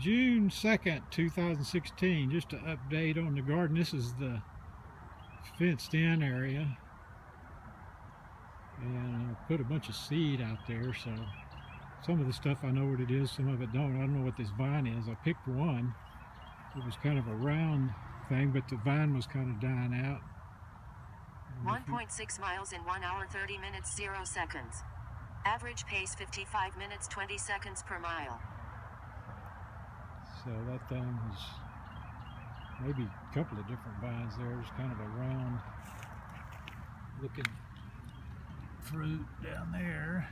June 2nd, 2016. Just an update on the garden. This is the fenced in area. And I put a bunch of seed out there, so some of the stuff I know what it is, some of it don't. I don't know what this vine is. I picked one. It was kind of a round thing, but the vine was kind of dying out. 1.6 miles in 1 hour 30 minutes 0 seconds. Average pace 55 minutes 20 seconds per mile. So that thing was maybe a couple of different vines there. There's kind of a round looking fruit down there.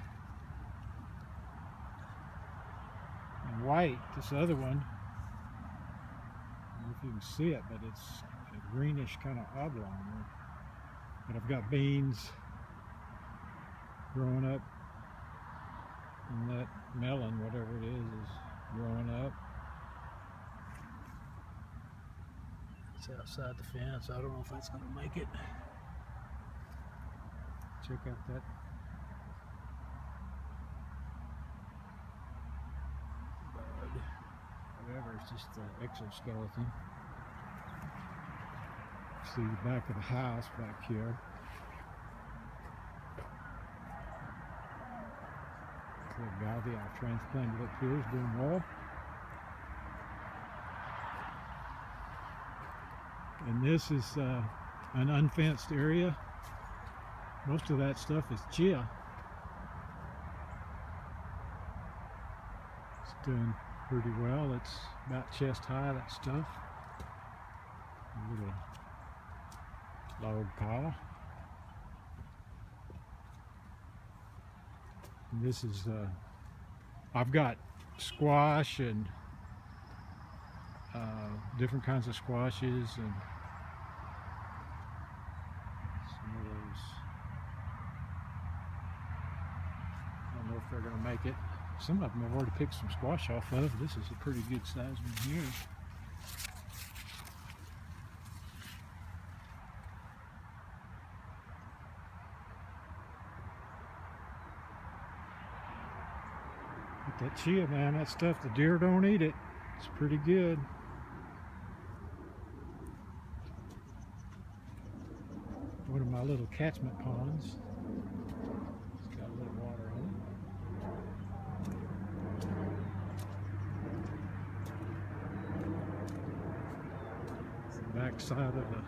And white, this other one. I don't know if you can see it, but it's a greenish kind of oblong. But I've got beans growing up, and that melon, whatever it is growing up. It's outside the fence. I don't know if that's going to make it. Check out that bud. Whatever, it's just the exoskeleton. See the back of the house back here. The Gavi I transplanted up here is doing well. And this is an unfenced area. Most of that stuff is chia. It's doing pretty well. It's about chest high, that stuff. A little log pile. And this is, I've got squash and different kinds of squashes and some of those. I don't know if they're going to make it. Some of them I've already picked some squash off of. This is a pretty good size one here. But that chia, man, that stuff, the deer don't eat it. It's pretty good. One of my little catchment ponds. It's got a little water on it. It's the back side of a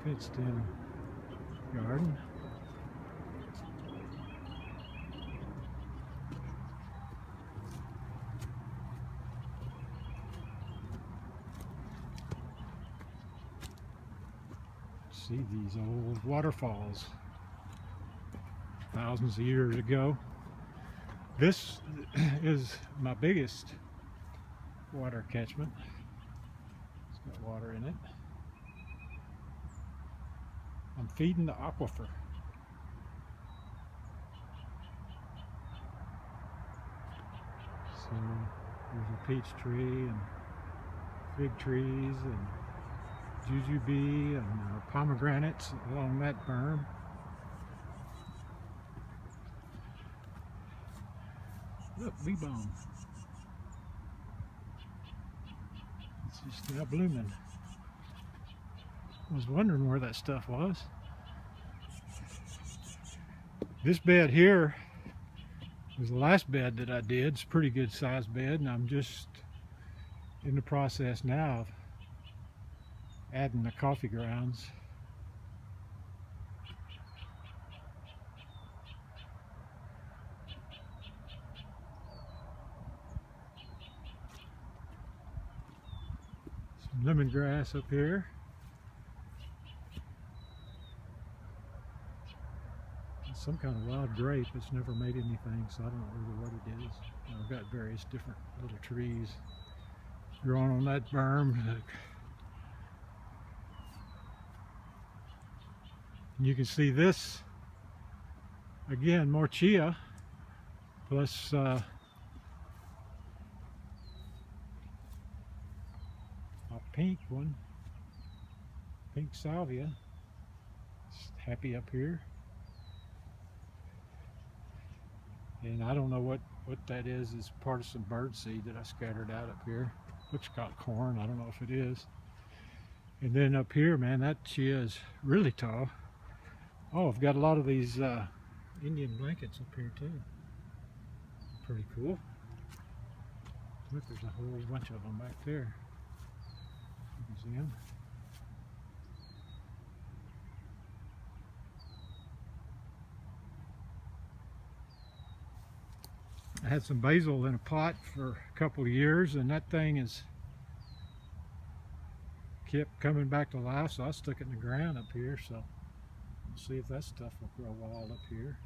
fenced-in garden. See these old waterfalls thousands of years ago. This is my biggest water catchment. It's got water in it. I'm feeding the aquifer. So there's a peach tree and fig trees and jujube and pomegranates along that berm. Look, bee balm. It's just now blooming. I was wondering where that stuff was. This bed here was the last bed that I did. It's a pretty good sized bed, and I'm just in the process now of adding the coffee grounds. Some lemongrass up here. It's some kind of wild grape. It's never made anything, so I don't know really what it is. I've got various different little trees growing on that berm. You can see this, again, more chia, plus a pink one, pink salvia. It's happy up here. And I don't know what What that is part of some bird seed that I scattered out up here. Looks like corn, I don't know if it is. And then up here, man, that chia is really tall. Oh, I've got a lot of these Indian blankets up here too. Pretty cool. Look, there's a whole bunch of them back there. You can see them. I had some basil in a pot for a couple of years, and that thing is kept coming back to life, so I stuck it in the ground up here. So we'll see if that stuff will grow wild up here.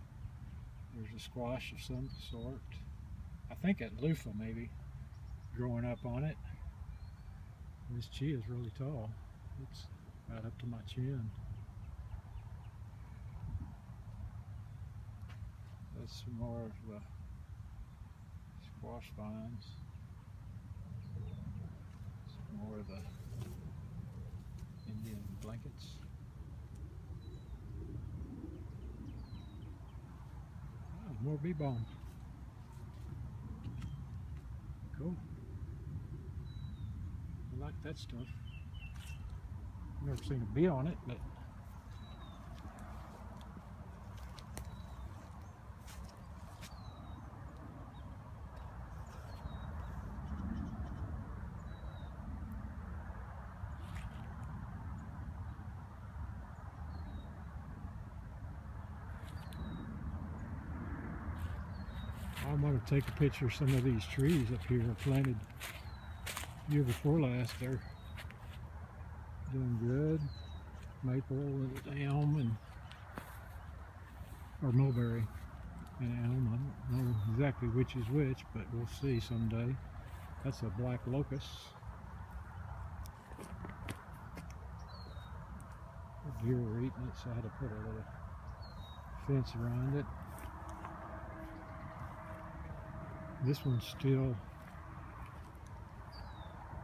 There's a squash of some sort. I think at loofah maybe growing up on it. And this chia is really tall. It's right up to my chin. That's some more of the squash vines. Some more of the Indian blankets. Oh, more bee balm. Cool. I like that stuff. Never seen a bee on it, but I'm going to take a picture of some of these trees up here I planted year before last. They're doing good. Maple and elm or mulberry and elm. I don't know exactly which is which, but we'll see someday. That's a black locust. The deer were eating it, so I had to put a little fence around it. This one's still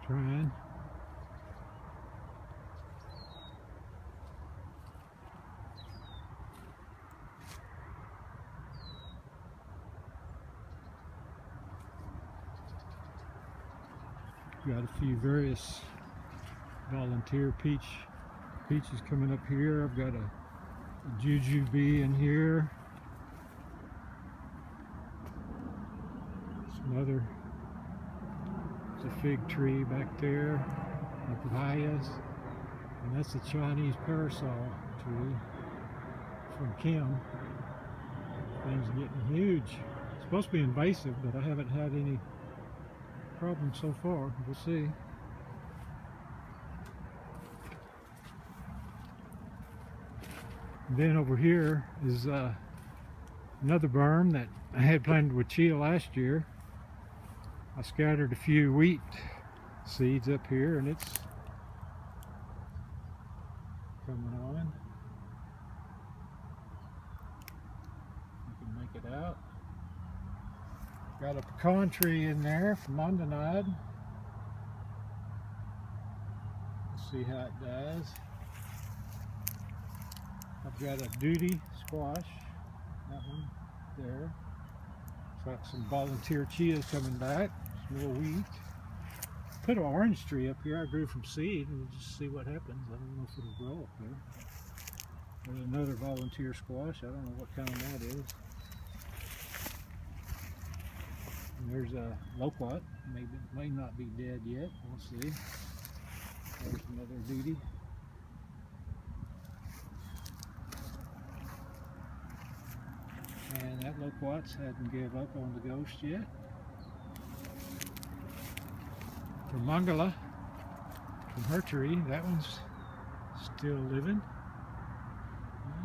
trying. Got a few various volunteer peaches coming up here. I've got a jujube in here. Some other, there's a fig tree back there, the papayas, and that's a Chinese parasol tree from Kim. Things are getting huge. It's supposed to be invasive, but I haven't had any problems so far. We'll see. And then over here is another berm that I had planted with chia last year. I scattered a few wheat seeds up here, and it's coming on. You can make it out. Got a pecan tree in there from Mondanide. Let's see how it does. I've got a duty squash, that one there. Got some volunteer chias coming back, some little wheat. Put an orange tree up here I grew from seed, and we'll just see what happens. I don't know if it'll grow up there. There's another volunteer squash. I don't know what kind that is. And there's a loquat. Maybe it may not be dead yet. We'll see. There's another duty. And that loquats hadn't give up on the ghost yet. From Mangala, from her tree, that one's still living.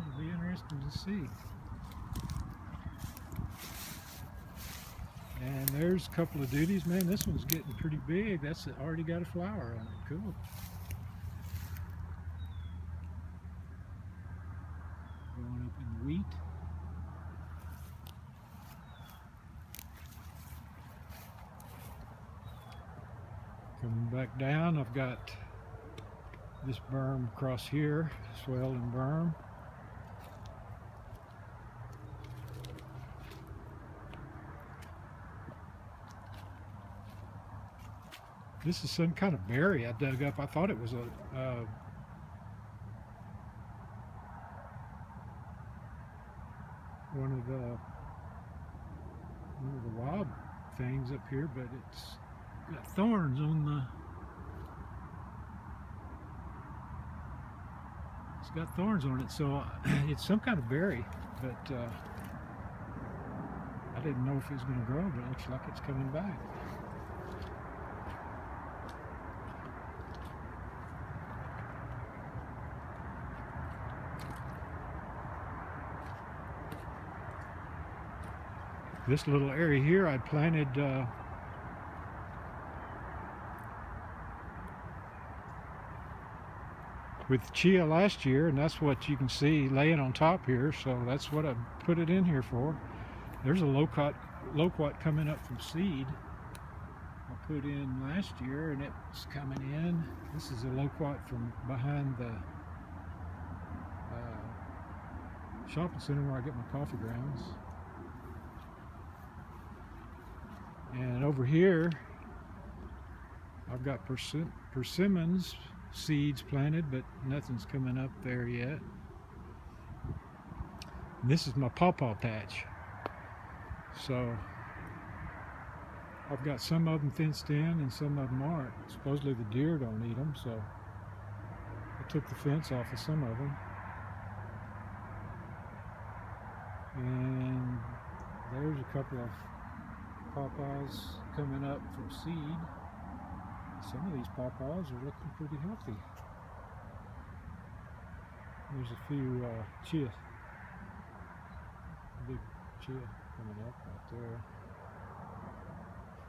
It'll be interesting to see. And there's a couple of duties. Man, this one's getting pretty big. That's already got a flower on it. Cool. Going up in wheat. Coming back down, I've got this berm across here, swelling berm. This is some kind of berry I dug up. I thought it was one of the wild things up here, but it's got thorns on the. It's got thorns on it, so it's some kind of berry, but I didn't know if it was going to grow, but it looks like it's coming back. This little area here I planted with chia last year, and that's what you can see laying on top here, so that's what I put it in here for. There's a loquat coming up from seed I put in last year, and it's coming in. This is a loquat from behind the shopping center where I get my coffee grounds. And over here I've got persimmons seeds planted, but nothing's coming up there yet. And this is my pawpaw patch. So I've got some of them fenced in and some of them aren't. Supposedly the deer don't eat them, so I took the fence off of some of them. And there's a couple of pawpaws coming up from seed. Some of these pawpaws are looking pretty healthy. There's a few chia, big chia coming up right there.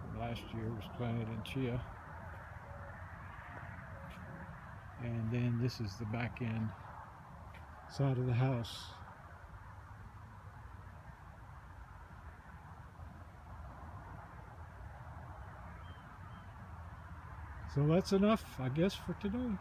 From last year was planted in chia. And then this is the back end side of the house. So that's enough, I guess, for today.